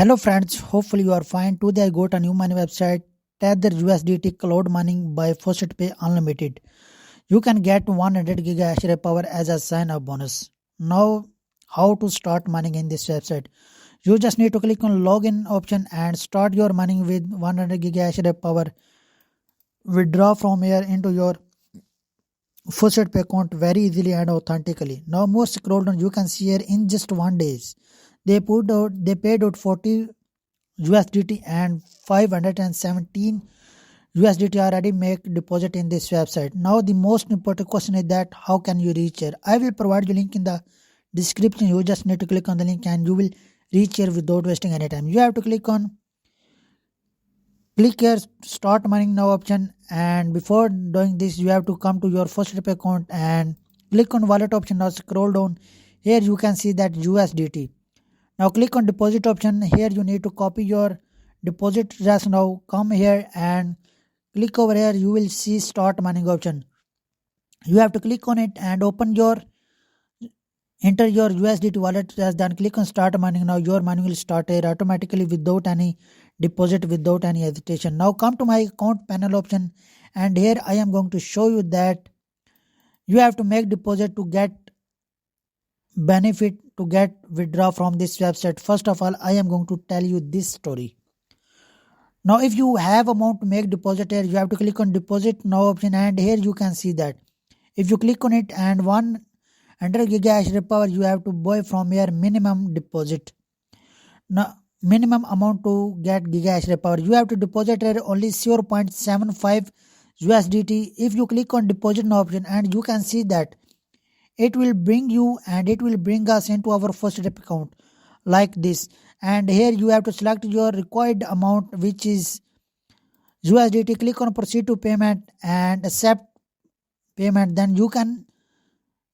Hello friends, hopefully you are fine. Today I got a new money website, Tether USDT Cloud Mining by Pay Unlimited. You can get 100 giga hash rate power as a sign up bonus. Now, how to start mining in this website? You just need to click on login option and start your mining with 100 giga hash rate power. Withdraw from here into your Pay account very easily and authentically. Now, more scroll down, you can see here in just 1 days. They paid out 40 USDT and 517 USDT already make deposit in this website. Now the most important question is that how can you reach here? I will provide you link in the description. You just need to click on the link and you will reach here without wasting any time. You have to click here start mining now option, and before doing this you have to come to your Pay account and click on wallet option. Now scroll down, here you can see that USDT. Now click on deposit option. Here you need to copy your deposit address. Now come here and click over here. You will see start mining option. You have to click on it and enter your USDT wallet address. Then click on start mining. Now your mining will start here automatically without any deposit, without any hesitation. Now come to my account panel option, and here I am going to show you that you have to make deposit to get benefit, to get withdraw from this website. First of all, I am going to tell you this story. Now if you have amount to make deposit here, you have to click on deposit now option, and here you can see that if you click on it and 100 giga hash rate power, you have to buy from here minimum deposit. Now minimum amount to get giga hash rate power, you have to deposit here only 0.75 USDT. If you click on deposit now option, and you can see that it will bring you and it will bring us into our Pay account like this. And here you have to select your required amount, which is USDT. Click on proceed to payment and accept payment. Then you can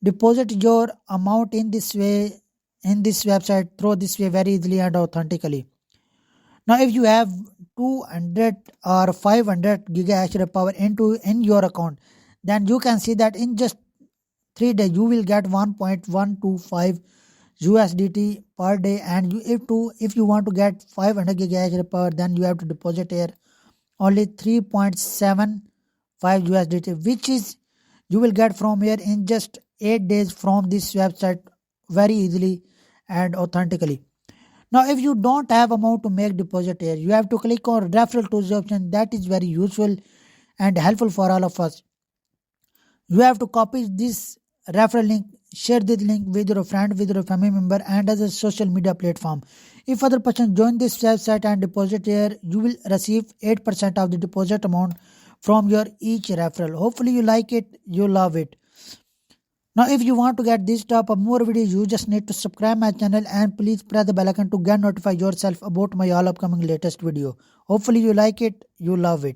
deposit your amount in this way, in this website, through this way very easily and authentically. Now if you have 200 or 500 giga hash rate power in your account, then you can see that in just 3 days you will get 1.125 USDT per day. And if you want to get 500 giga hash rate power, then you have to deposit here only 3.75 USDT, which is you will get from here in just 8 days from this website very easily and authentically. Now if you don't have amount to make deposit here, you have to click on referral tools option. That is very useful and helpful for all of us. You have to copy this referral link, share this link with your friend, with your family member, and as a social media platform. If other person join this website and deposit here, you will receive 8% of the deposit amount from your each referral. Hopefully you like it, you love it. Now if you want to get this type of more videos, you just need to subscribe my channel and please press the bell icon to get notified yourself about my all upcoming latest video. Hopefully you like it, you love it.